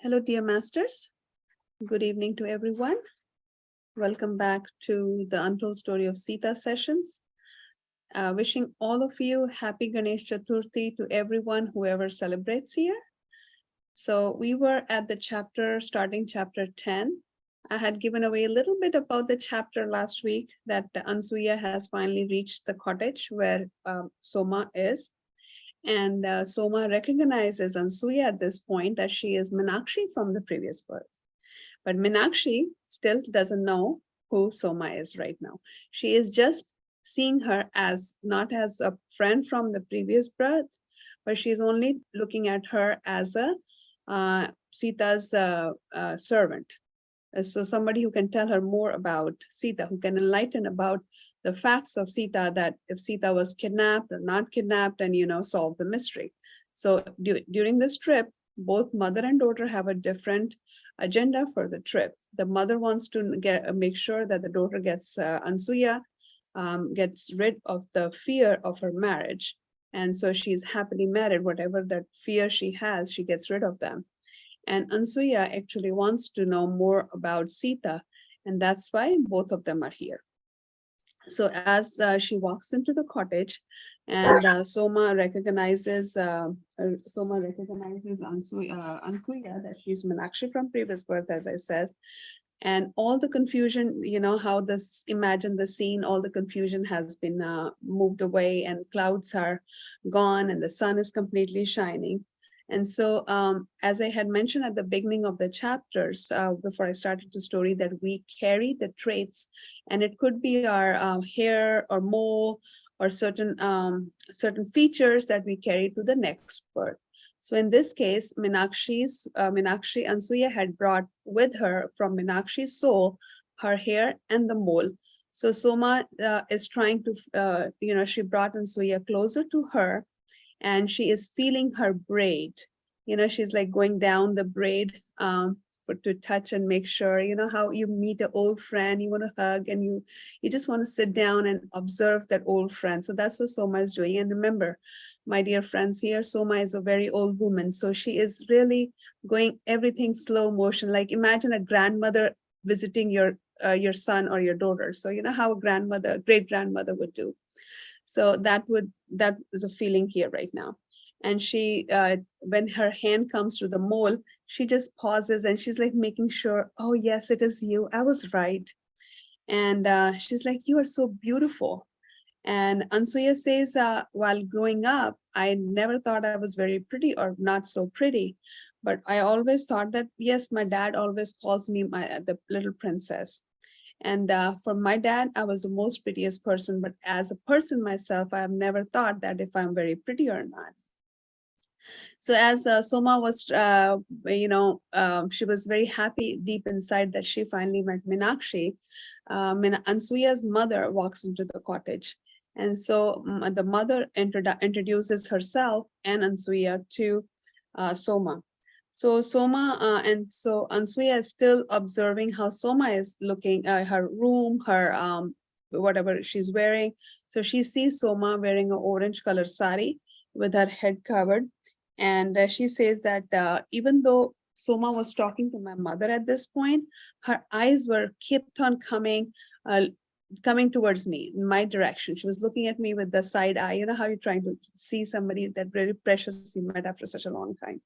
Hello, dear masters. Good evening to everyone. Welcome back to the Untold Story of Sita sessions. Wishing all of you happy Ganesh Chaturthi to everyone, whoever celebrates here. So we were at the starting chapter 10. I had given away a little bit about the chapter last week that Ansuya has finally reached the cottage where Soma is. And Soma recognizes Ansuya at this point that she is Meenakshi from the previous birth. But Meenakshi still doesn't know who Soma is right now. She is just seeing her as not as a friend from the previous birth, but she's only looking at her as a Sita's servant. So somebody who can tell her more about Sita, who can enlighten about the facts of Sita, that if Sita was kidnapped or not kidnapped, and solve the mystery. So during this trip, both mother and daughter have a different agenda for the trip. The mother wants to make sure that the daughter gets Ansuya, gets rid of the fear of her marriage. And so she's happily married. Whatever that fear she has, she gets rid of them. And Ansuya actually wants to know more about Sita, and that's why both of them are here. So as she walks into the cottage, and Soma recognizes Ansuya that she's Meenakshi from previous birth, as I said. And all the confusion, how this, imagine the scene, all the confusion has been moved away, and clouds are gone, and the sun is completely shining. And so, as I had mentioned at the beginning of the chapters, before I started the story, that we carry the traits, and it could be our hair or mole or certain features that we carry to the next birth. So in this case, Meenakshi Ansuya had brought with her from Meenakshi's soul her hair and the mole. So Soma is trying to, she brought Ansuya closer to her, and she is feeling her braid. She's like going down the braid to touch and make sure, how you meet an old friend, you want to hug, and you just want to sit down and observe that old friend. So that's what Soma is doing. And remember, my dear friends here, Soma is a very old woman. So she is really going everything slow motion. Like imagine a grandmother visiting your son or your daughter. So how a great grandmother would do. So that is a feeling here right now. And she, when her hand comes to the mole, she just pauses and she's like making sure, oh yes, it is you. I was right. And she's like, you are so beautiful. And Ansuya says, while growing up, I never thought I was very pretty or not so pretty. But I always thought that, yes, my dad always calls me the little princess. And for my dad, I was the most prettiest person. But as a person myself, I have never thought that if I'm very pretty or not. So as Soma was, she was very happy deep inside that she finally met Meenakshi. Ansuya's mother walks into the cottage. And so the mother introduces herself and Ansuya to Soma. So Soma, and so Ansuya is still observing how Soma is looking at her room, her whatever she's wearing. So she sees Soma wearing an orange color sari with her head covered. And she says that even though Soma was talking to my mother at this point, her eyes were kept on coming towards me in my direction. She was looking at me with the side eye. You know how you're trying to see somebody that very precious you met after such a long time.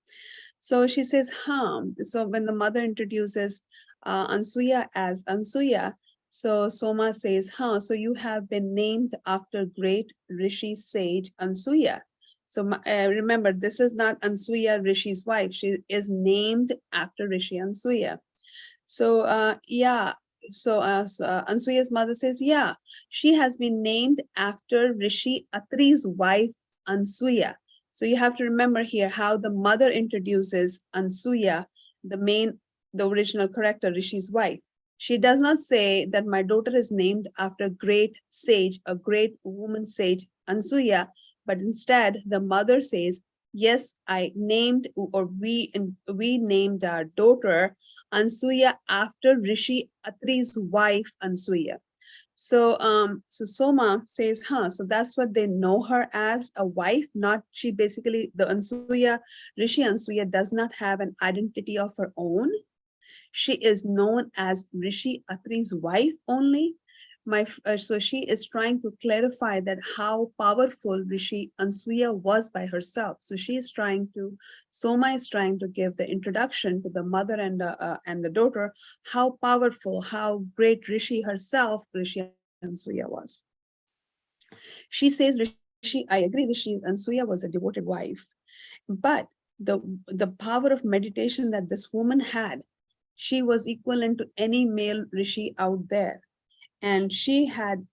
So she says, So when the mother introduces Ansuya as Ansuya, so Soma says, so you have been named after great Rishi sage Ansuya. So remember, this is not Ansuya, Rishi's wife. She is named after Rishi Ansuya. So Ansuya's mother says, she has been named after Rishi Atri's wife, Ansuya. So you have to remember here how the mother introduces Ansuya, the original character, Rishi's wife. She does not say that my daughter is named after great sage, a great woman sage, Ansuya, but instead the mother says, yes, I named, or we named our daughter Ansuya after Rishi Atri's wife, Ansuya. So Soma says, so that's what they know her as, a wife, not she basically, the Ansuya, Rishi Ansuya does not have an identity of her own. She is known as Rishi Atri's wife only. So she is trying to clarify that how powerful Rishi Ansuya was by herself. So she is trying to, Soma is trying to give the introduction to the mother and the daughter, how powerful, how great Rishi herself, Rishi Ansuya was. She says, Rishi, I agree, Rishi Ansuya was a devoted wife, but the power of meditation that this woman had, she was equivalent to any male rishi out there. And she had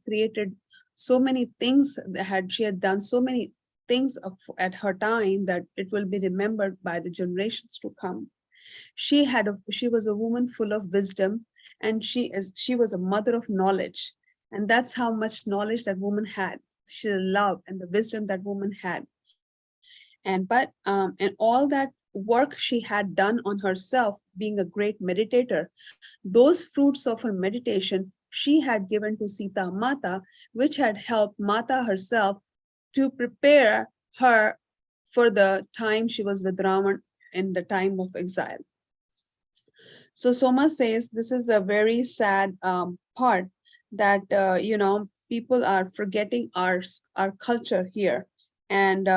created so many things, she had done so many things at her time that it will be remembered by the generations to come. She was a woman full of wisdom, and she was a mother of knowledge. And that's how much knowledge that woman had. She love and the wisdom that woman had. And all that work she had done on herself, being a great meditator, those fruits of her meditation she had given to Sita Mata, which had helped Mata herself to prepare her for the time she was with Ravan in the time of exile. So Soma says this is a very sad part, that people are forgetting our culture here. And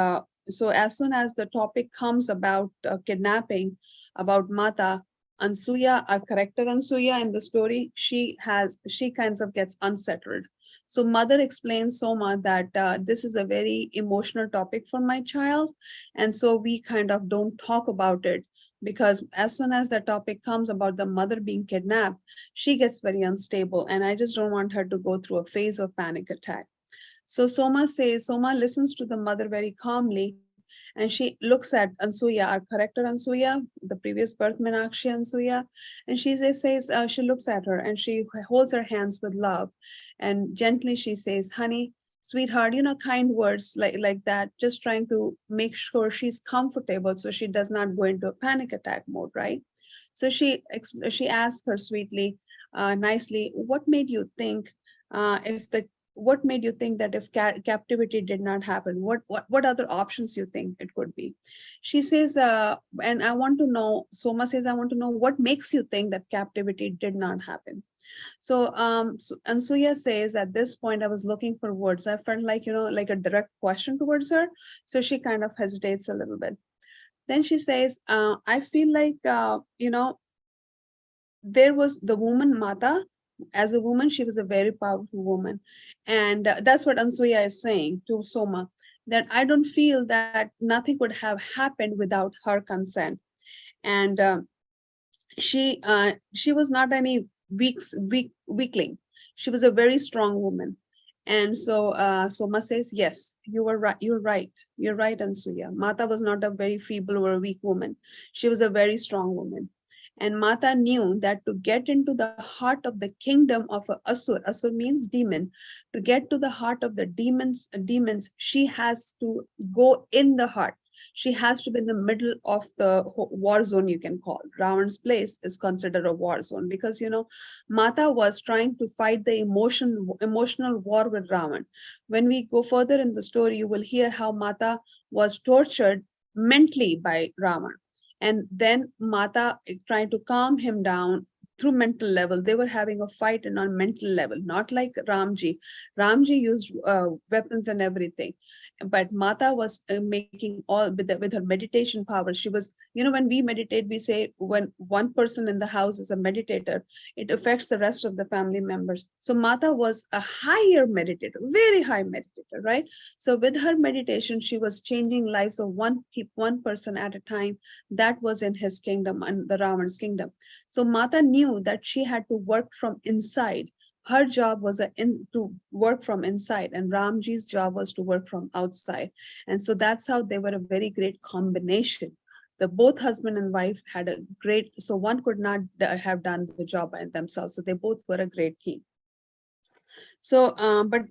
so as soon as the topic comes about kidnapping, about Mata, Ansuya, our character Ansuya in the story, she kinds of gets unsettled. So mother explains Soma that this is a very emotional topic for my child, and so we kind of don't talk about it, because as soon as the topic comes about the mother being kidnapped, she gets very unstable, and I just don't want her to go through a phase of panic attack. So Soma listens to the mother very calmly, and she looks at Ansuya, our character Ansuya, the previous birth Meenakshi Ansuya, and she looks at her and she holds her hands with love, and gently she says, "Honey, sweetheart," kind words like that, just trying to make sure she's comfortable so she does not go into a panic attack mode, right? So she asks her sweetly, nicely, if the what made you think that if captivity did not happen, what other options you think it could be? She says, and I want to know, Soma says, I want to know what makes you think that captivity did not happen. So Ansuya says, at this point, I was looking for words. I felt like, like a direct question towards her. So she kind of hesitates a little bit. Then she says, I feel like, there was the woman Mata. As a woman, she was a very powerful woman. And that's what Ansuya is saying to Soma, that I don't feel that nothing could have happened without her consent. And she was not any weakling. She was a very strong woman. And so Soma says, yes, you were right. You're right. You're right, Ansuya. Mata was not a very feeble or a weak woman. She was a very strong woman. And Mata knew that to get into the heart of the kingdom of a Asur means demon, to get to the heart of the demons, she has to go in the heart. She has to be in the middle of the war zone, you can call. Ravan's place is considered a war zone because, Mata was trying to fight the emotional war with Ravan. When we go further in the story, you will hear how Mata was tortured mentally by Ravan. And then Mata trying to calm him down through mental level. They were having a fight and on mental level, not like Ramji. Ramji used weapons and everything, but Mata was making all with her meditation power. She was, when we meditate, we say when one person in the house is a meditator, it affects the rest of the family members. So Mata was a higher meditator, very high meditator, right? So with her meditation, she was changing lives of one person at a time. That was in his kingdom and the Ravan's kingdom. So Mata knew that she had to work from inside. Her job was to work from inside, and Ramji's job was to work from outside. And so that's how they were a very great combination. The both husband and wife had a great, so one could not have done the job by themselves. So they both were a great team. So,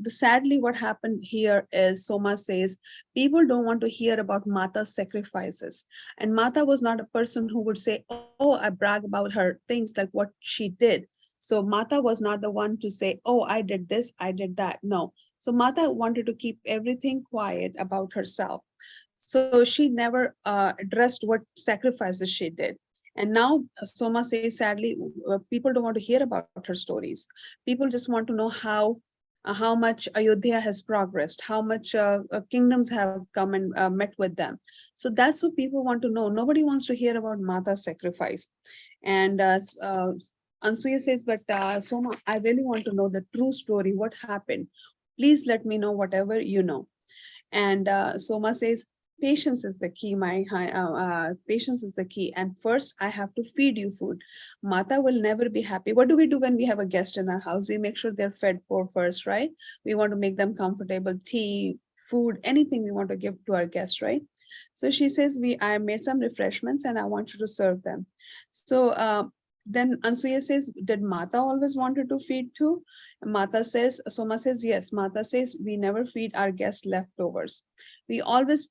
sadly, what happened here is Soma says people don't want to hear about Mata's sacrifices. And Mata was not a person who would say, "Oh, I brag about her things like what she did." So Mata was not the one to say, oh, I did this, I did that. No. So Mata wanted to keep everything quiet about herself. So she never addressed what sacrifices she did. And now Soma says, sadly, people don't want to hear about her stories. People just want to know how much Ayodhya has progressed, how much kingdoms have come and met with them. So that's what people want to know. Nobody wants to hear about Mata's sacrifice. And Ansuya says, but Soma, I really want to know the true story. What happened? Please let me know whatever you know. And Soma says, patience is the key, patience is the key. And first, I have to feed you food. Mata will never be happy. What do we do when we have a guest in our house? We make sure they're fed for first, right? We want to make them comfortable, tea, food, anything we want to give to our guests, right? So she says, I made some refreshments and I want you to serve them. So then Ansuya says, did Mata always wanted to feed too? Mata says, Soma says, yes. Mata says, we never feed our guests leftovers. We always,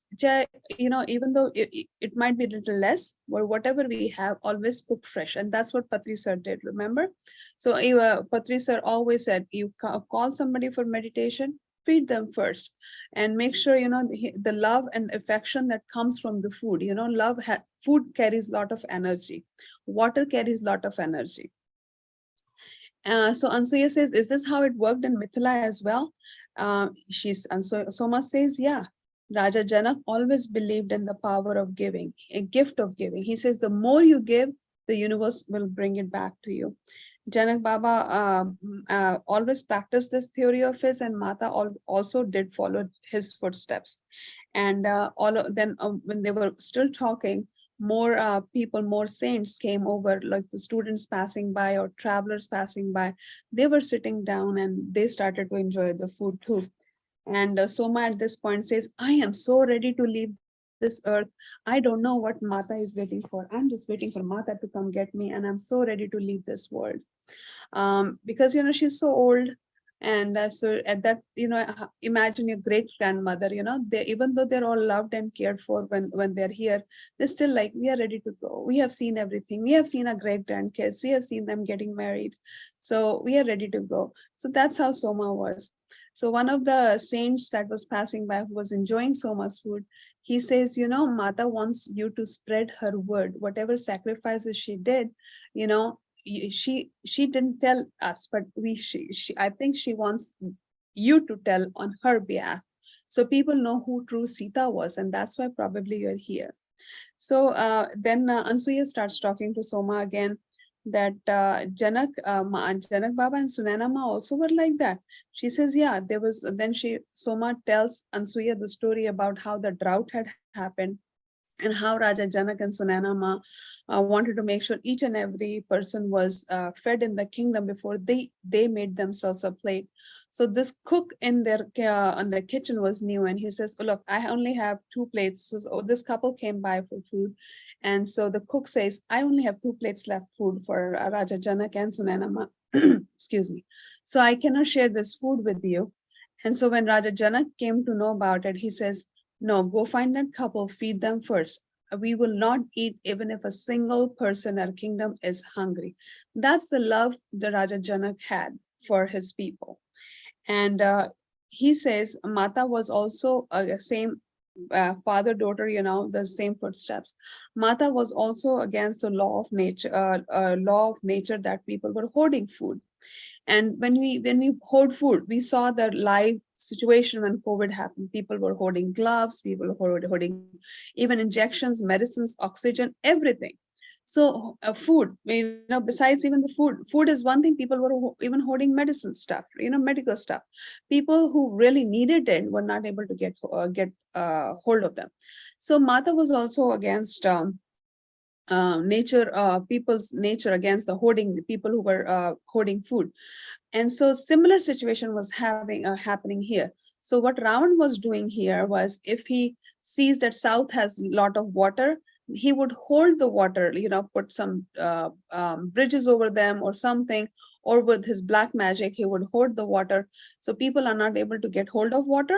even though it might be a little less, but whatever we have, always cook fresh. And that's what Patri sir did, remember? So Patri sir always said, you call somebody for meditation, feed them first, and make sure, the love and affection that comes from the food, food carries a lot of energy. Water carries a lot of energy. So Ansuya says, is this how it worked in Mithila as well? Soma says, yeah. Raja Janak always believed in the power of giving, a gift of giving. He says, the more you give, the universe will bring it back to you. Janak Baba always practiced this theory of his, and Mata also did follow his footsteps. And then when they were still talking, more people, more saints came over, like the students passing by or travelers passing by. They were sitting down and they started to enjoy the food too. And Soma at this point says, I am so ready to leave this earth. I don't know what Mata is waiting for. I'm just waiting for Mata to come get me, and I'm so ready to leave this world. Because she's so old. And so at that, imagine your great grandmother, they, even though they're all loved and cared for when they're here, they're still like, we are ready to go. We have seen everything. We have seen our great grandkids. We have seen them getting married. So we are ready to go. So that's how Soma was. So one of the saints that was passing by, who was enjoying Soma's food, he says, Mata wants you to spread her word. Whatever sacrifices she did, you know, she didn't tell us, but I think she wants you to tell on her behalf, so people know who true Sita was, and that's why probably you're here. So then Ansuya starts talking to Soma again, that Janak Baba and Sunana Ma also were like that. She says, yeah, there was. Then Soma tells Ansuya the story about how the drought had happened, and how Raja Janak and Sunana Ma wanted to make sure each and every person was fed in the kingdom before they made themselves a plate. So this cook in their on the kitchen was new, and he says, oh, look, I only have 2 plates. So this couple came by for food, and so the cook says, I only have 2 plates left food for Raja Janak and Sunana Ma. Excuse me. So I cannot share this food with you. And so when Raja Janak came to know about it, he says, no, go find that couple, feed them first. We will not eat even if a single person in our kingdom is hungry. That's the love the Raja Janak had for his people. And he says Mata was also the same father-daughter, the same footsteps. Mata was also against the law of nature that people were hoarding food. And when we hoard food, we saw the live situation when COVID happened. People were hoarding gloves, people were hoarding even injections, medicines, oxygen, everything. So food, besides even the food is one thing. People were even hoarding medicine stuff, medical stuff. People who really needed it were not able to get hold of them. So Mata was also against people's nature, against the hoarding, the people who were hoarding food. And so similar situation was happening here. So what Ravan was doing here was, if he sees that south has a lot of water, he would hold the water, put some bridges over them or something, or with his black magic, he would hoard the water. So people are not able to get hold of water.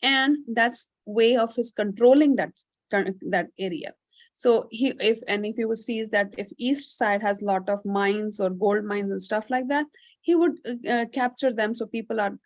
And that's way of his controlling that area. So if he would sees that if east side has a lot of mines or gold mines and stuff like that, he would capture them. So people are,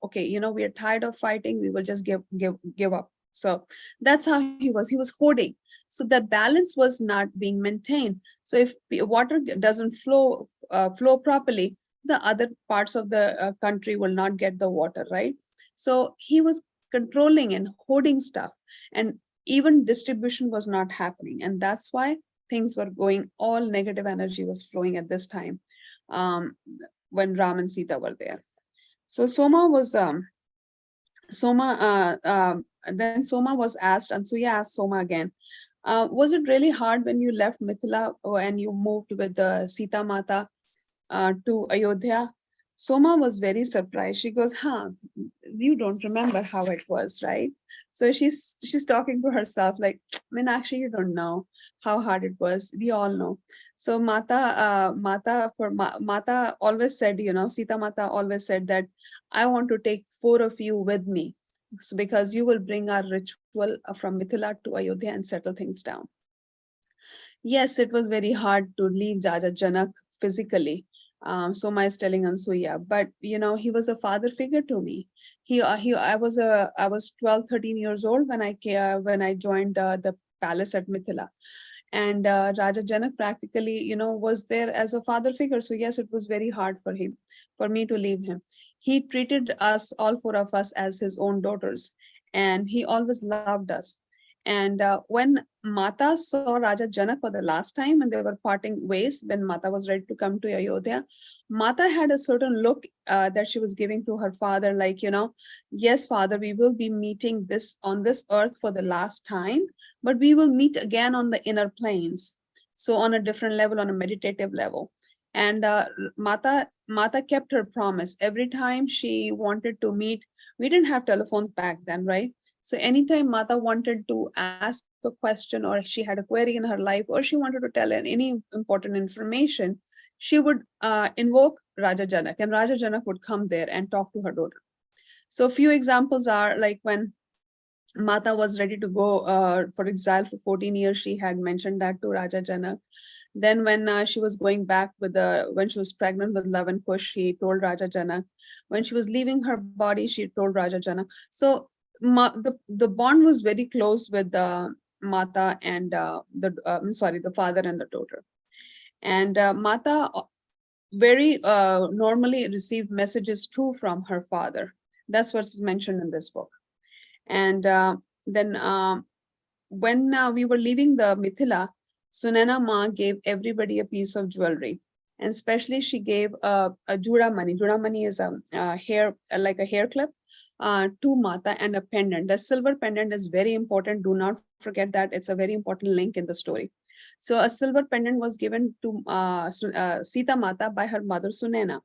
okay, we are tired of fighting, we will just give up. So that's how he was hoarding. So the balance was not being maintained. So if the water doesn't flow properly, the other parts of the country will not get the water, right? So he was controlling and hoarding stuff, and even distribution was not happening, and that's why things were going, all negative energy was flowing at this time, um, when Ram and Sita were there. So then Soma was asked, and Suya asked Soma again, was it really hard when you left Mithila and you moved with the Sita Mata to Ayodhya? Soma was very surprised. She goes, "Huh, you don't remember how it was, right?" So she's talking to herself like, "Meenakshi, you don't know how hard it was. We all know." So Mata always said, Sita Mata always said that I want to take four of you with me, so because you will bring our ritual from Mithila to Ayodhya and settle things down. Yes, it was very hard to leave Raja Janak physically. Soma is telling Ansuya, but he was a father figure to me. I was 12, 13 years old when I joined the palace at Mithila, and Raja Janak practically, was there as a father figure. So yes, it was very hard for me to leave him. He treated us, all four of us, as his own daughters, and he always loved us. And when Mata saw Raja Janak for the last time, and they were parting ways, when Mata was ready to come to Ayodhya, Mata had a certain look that she was giving to her father, like, yes, father, we will be meeting this on this earth for the last time, but we will meet again on the inner planes. So on a different level, on a meditative level. And Mata kept her promise. Every time she wanted to meet, we didn't have telephones back then, right? So anytime Mata wanted to ask a question, or she had a query in her life, or she wanted to tell any important information, she would invoke Raja Janak, and Raja Janak would come there and talk to her daughter. So a few examples are like when Mata was ready to go for exile for 14 years, she had mentioned that to Raja Janak. Then when she was going back when she was pregnant with Love and Kush, she told Raja Janak. When she was leaving her body, she told Raja Janak. So the bond was very close with the Mata and the father and the daughter. And Mata very normally received messages too from her father. That's what's mentioned in this book. And then when we were leaving the Mithila, Sunana Ma gave everybody a piece of jewelry. And especially she gave a Juda money. Juda money is a hair, like a hair clip, to Mata, and a pendant. The silver pendant is very important. Do not forget that. It's a very important link in the story. So a silver pendant was given to Sita Mata by her mother Sunena,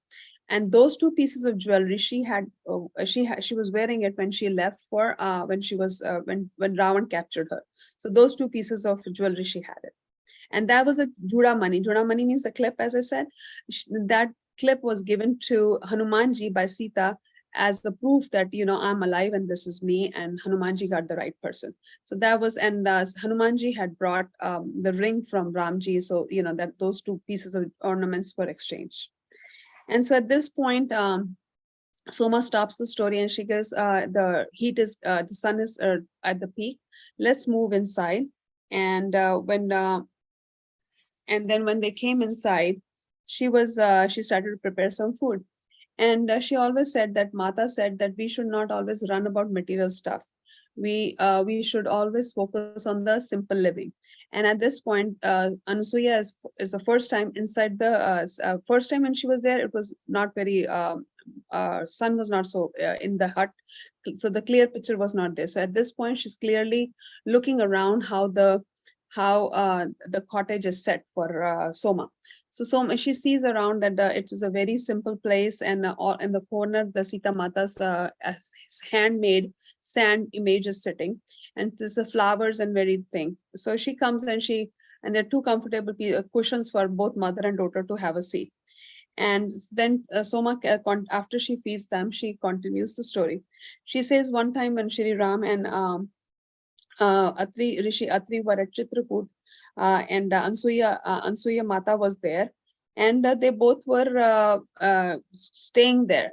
and those two pieces of jewelry she was wearing it when she left for when she was when Ravan captured her. So those two pieces of jewelry she had it, and that was a Juda money. Juda money means the clip, as I said. That clip was given to Hanumanji by Sita as the proof that I'm alive and this is me, and Hanumanji got the right person. So that was, and Hanumanji had brought the ring from Ramji, so that those two pieces of ornaments were exchanged. And so at this point, Soma stops the story and she goes, the sun is at the peak. Let's move inside. And then when they came inside, she started to prepare some food. And she always said that Mata said that we should not always run about material stuff. We should always focus on the simple living. And at this point, Anusuya is the first time inside the first time when she was there. It was not very sun was not so in the hut, so the clear picture was not there. So at this point, she's clearly looking around how the cottage is set for Soma. So she sees around that it is a very simple place, and all in the corner, the Sita Mata's handmade sand image is sitting, and there's the flowers and very thing. So she comes and there are two comfortable cushions for both mother and daughter to have a seat. And then Soma, after she feeds them, she continues the story. She says one time when Shri Ram and Rishi Atri were at Chitrakoot, and Ansuya Mata was there, and they both were staying there,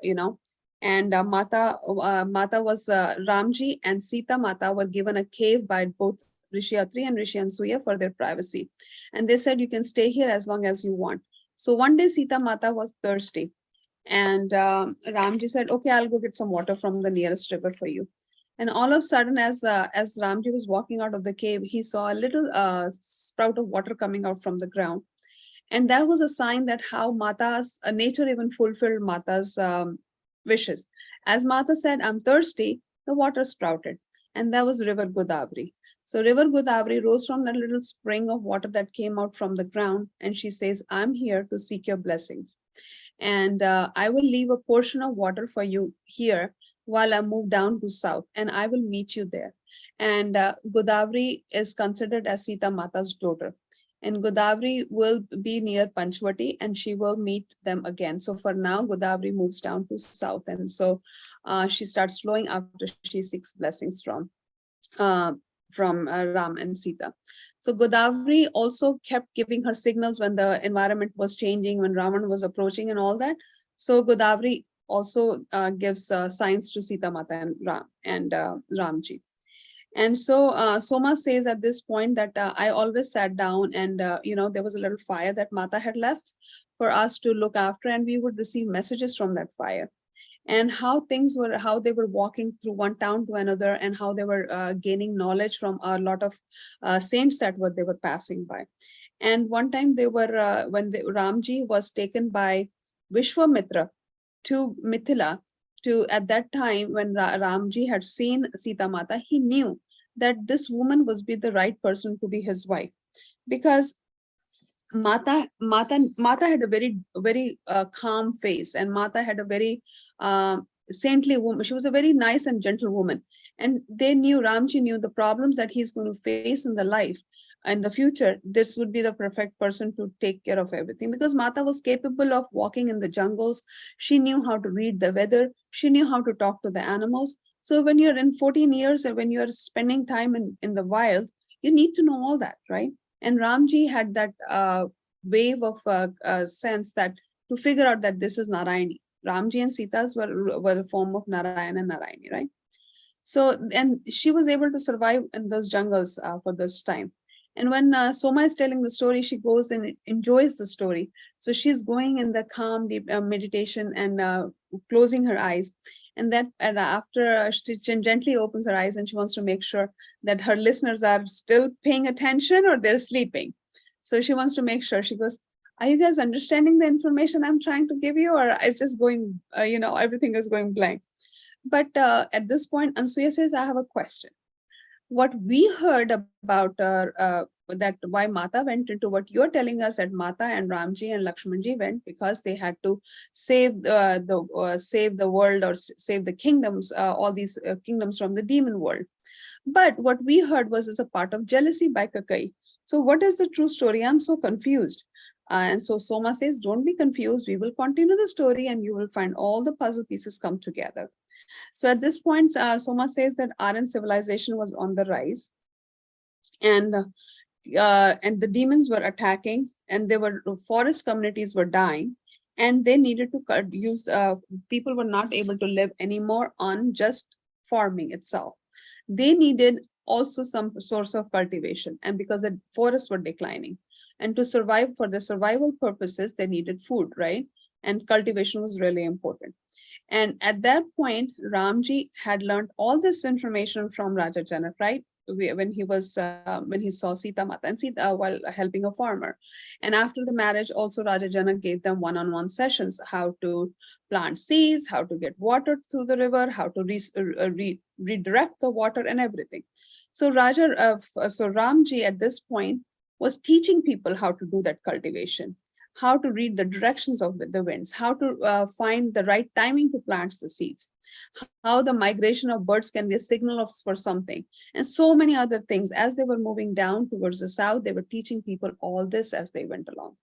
And Mata was Ramji and Sita Mata were given a cave by both Rishi Atri and Rishi Ansuya for their privacy, and they said you can stay here as long as you want. So one day Sita Mata was thirsty, and Ramji said, "Okay, I'll go get some water from the nearest river for you." And all of a sudden, as Ramji was walking out of the cave, he saw a little sprout of water coming out from the ground, and that was a sign that how Mata's nature even fulfilled Mata's wishes. As Mata said, "I'm thirsty," the water sprouted, and that was River Godavari. So River Godavari rose from that little spring of water that came out from the ground, and she says, "I'm here to seek your blessings, and I will leave a portion of water for you here while I move down to south, and I will meet you there." And Godavari is considered as Sita Mata's daughter. And Godavari will be near Panchvati, and she will meet them again. So for now, Godavari moves down to south. And so she starts flowing after she seeks blessings uh, from Ram and Sita. So Godavari also kept giving her signals when the environment was changing, when Ravan was approaching and all that. So Godavari also gives signs to Sita Mata and Ramji. And so Soma says at this point that I always sat down and, there was a little fire that Mata had left for us to look after, and we would receive messages from that fire, and how they were walking through one town to another, and how they were gaining knowledge from a lot of saints that they were passing by. And one time they were, Ramji was taken by Vishwamitra to Mithila. To At that time when Ramji had seen Sita Mata, he knew that this woman was be the right person to be his wife, because Mata had a very calm face, and Mata had a very saintly woman. She was a very nice and gentle woman, and Ramji knew the problems that he's going to face in the life in the future. This would be the perfect person to take care of everything, because Mata was capable of walking in the jungles. She knew how to read the weather. She knew how to talk to the animals. So when you're in 14 years and when you're spending time in the wild, you need to know all that, right? And Ramji had that wave of sense that to figure out that this is Narayani. Ramji and Sita's were a form of Narayana and Narayani, right? So, and she was able to survive in those jungles for this time. And when Soma is telling the story, she goes and enjoys the story. So she's going in the calm, deep meditation and closing her eyes. And after she gently opens her eyes, and she wants to make sure that her listeners are still paying attention or they're sleeping. So she wants to make sure. She goes, "Are you guys understanding the information I'm trying to give you, or it's just going, everything is going blank?" But at this point, Ansuya says, "I have a question. What we heard about that why Mata went into what you're telling us, that Mata and Ramji and Lakshmanji went because they had to save the world, or save the kingdoms, all these kingdoms from the demon world. But what we heard was as a part of jealousy by Kakai. So what is the true story? I'm so confused." And so Soma says, "Don't be confused. We will continue the story, and you will find all the puzzle pieces come together." So at this point, Soma says that Aryan civilization was on the rise, and the demons were attacking, and there were forest communities were dying, and they needed to use. People were not able to live anymore on just farming itself. They needed also some source of cultivation, and because the forests were declining, and to survive, for the survival purposes, they needed food, right? And cultivation was really important. And at that point, Ramji had learned all this information from Raja Janak, right? When he saw Sita Mata and Sita while helping a farmer. And after the marriage, also Raja Janak gave them one-on-one sessions, how to plant seeds, how to get water through the river, how to redirect the water and everything. So Ramji at this point was teaching people how to do that cultivation. how to read the directions of the winds, how to find the right timing to plant the seeds, how the migration of birds can be a signal for something, and so many other things. As they were moving down towards the south, they were teaching people all this as they went along.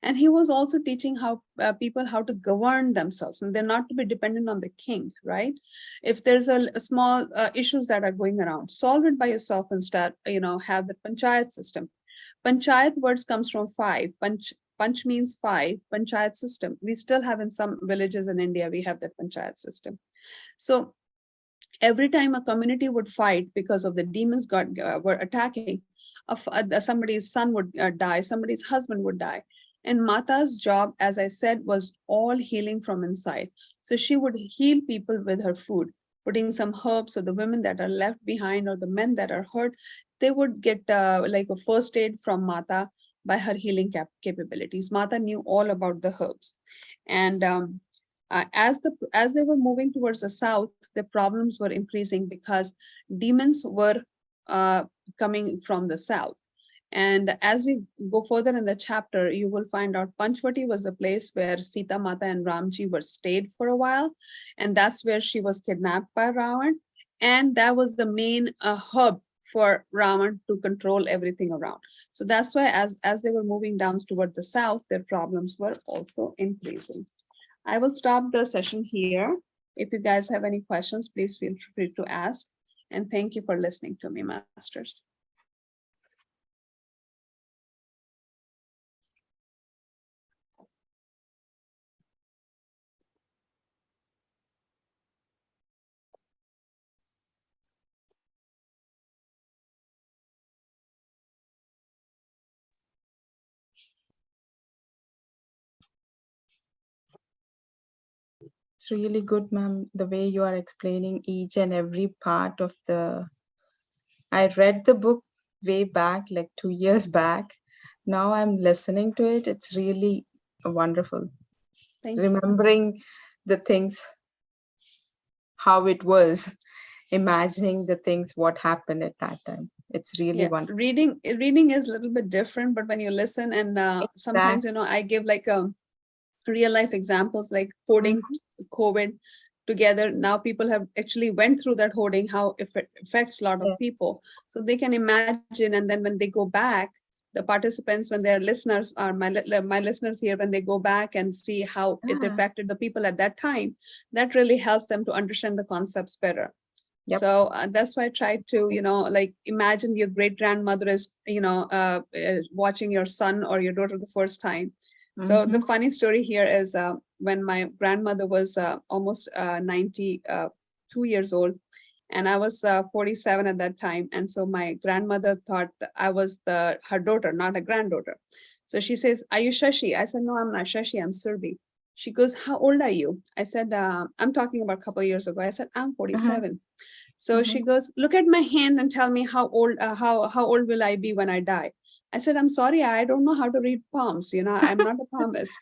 And he was also teaching how people how to govern themselves, and they're not to be dependent on the king, right? If there's a small issues that are going around, solve it by yourself instead. Have the panchayat system. Panchayat words comes from five. Panch means five. Panchayat system. We still have in some villages in India, we have that panchayat system. So every time a community would fight because of the demons were attacking, somebody's son would die, somebody's husband would die. And Mata's job, as I said, was all healing from inside. So she would heal people with her food, putting some herbs, so the women that are left behind or the men that are hurt, they would get like a first aid from Mata by her healing capabilities. Mata knew all about the herbs. And as they were moving towards the south, the problems were increasing because demons were uh, coming from the south. And as we go further in the chapter, you will find out Panchvati was the place where Sita Mata and Ramji were stayed for a while. And that's where she was kidnapped by Ravan. And that was the main hub for Ravan to control everything around. So that's why as they were moving down toward the south, their problems were also increasing. I will stop the session here. If you guys have any questions, please feel free to ask. And thank you for listening to me, masters. It's really good, ma'am, the way you are explaining each and every part of the. I read the book way back, like 2 years back. Now I'm listening to it. It's really wonderful. Thank you. Remembering the things, how it was, imagining the things, what happened at that time. It's really Yeah, wonderful. reading is a little bit different, but when you listen and sometimes, Exact. I give like real life examples like hoarding Mhm. COVID together. Now people have actually went through that hoarding, how it affects a lot of Yeah. people. So they can imagine, and then when they go back, the participants, when their listeners are my listeners here, when they go back and see how it Ah, affected the people at that time, that really helps them to understand the concepts better. yep. So that's why I tried to, like imagine your great grandmother is, watching your son or your daughter the first time. So the Mm-hmm. funny story here is when my grandmother was almost 92 years old, and I was 47 at that time. And so my grandmother thought I was her daughter, not a granddaughter. So she says, "Are you Shashi?" I said, "No, I'm not Shashi. I'm Surbhi." She goes, "How old are you?" I said, "I'm talking about a couple of years ago." I said, "I'm Uh-huh. 47." So Mm-hmm. she goes, "Look at my hand and tell me how old will I be when I die?" I said, "I'm sorry, I don't know how to read palms. I'm not a palmist."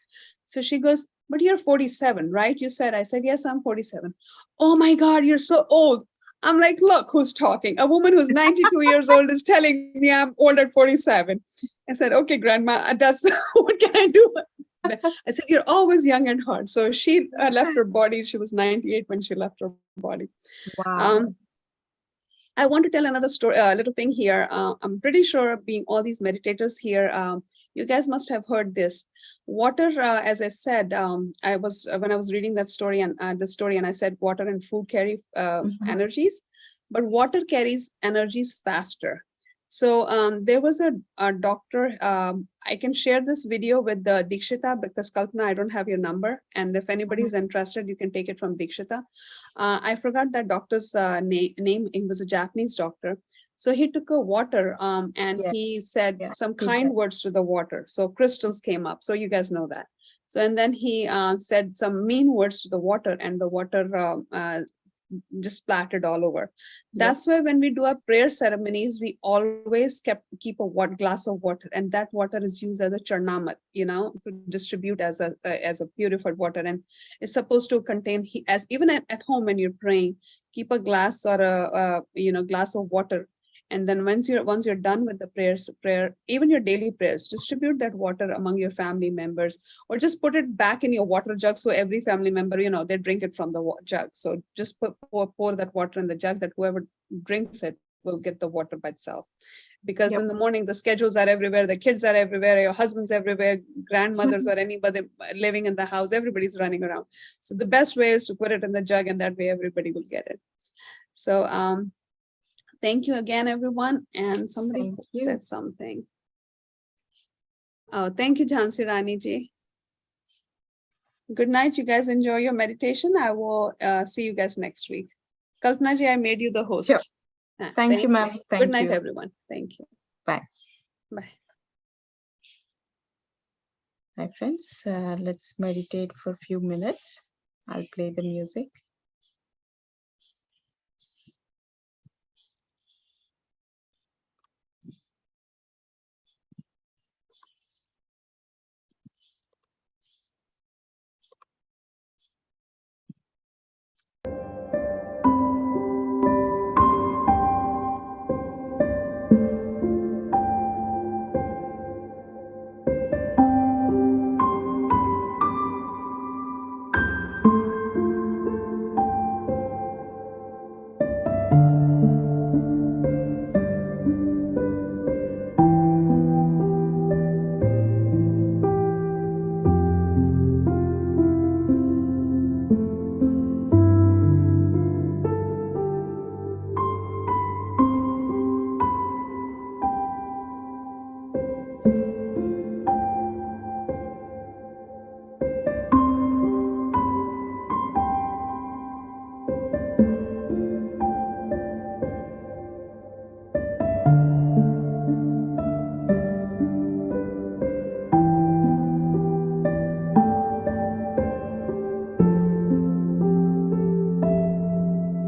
So she goes, "But you're 47, right? You said." I said, "Yes, I'm 47." "Oh my God, you're so old." I'm like, "Look who's talking. A woman who's 92 years old is telling me I'm old at 47." I said, "Okay, grandma, that's what can I do?" I said, "You're always young at heart." So she left her body. She was 98 when she left her body. Um, Wow. I want to tell another story, a little thing here. I'm pretty sure, being all these meditators here, you guys must have heard this. Water, as I said, I was when I was reading that story and the story, and I said water and food carry Mm-hmm. energies, but water carries energies faster. So there was a doctor. I can share this video with the Dikshita, because Kalpana, I don't have your number, and if anybody is interested, you can take it from Dikshita. I forgot that doctor's name. He was a Japanese doctor. So he took a water and Yeah. he said Yeah. some He kind did. words to the water. So crystals came up. So you guys know that. So and then he said some mean words to the water, and the water just splattered all over. Yep. That's why when we do our prayer ceremonies, we always keep a glass of water, and that water is used as a charnamat, to distribute as a purified water, and it's supposed to contain as even at home when you're praying, keep a glass or a glass of water, And then once you're done with the prayer, even your daily prayers, distribute that water among your family members, or just put it back in your water jug, so every family member, they drink it from the jug. So just pour that water in the jug, that whoever drinks it will get the water by itself. Because in Yep. the morning, the schedules are everywhere, the kids are everywhere, your husband's everywhere, grandmothers or anybody living in the house, everybody's running around. So the best way is to put it in the jug, and that way everybody will get it. So thank you again, everyone. And somebody Thank you. said something. Oh, thank you, Jhansi Rani ji. Good night. You guys enjoy your meditation. I will see you guys next week. Kalpana ji, I made you the host. Sure. Ah, Thank you, ma'am. Good Thank night, you. everyone. Thank you. Bye. Bye. Hi, friends. Let's meditate for a few minutes. I'll play the music.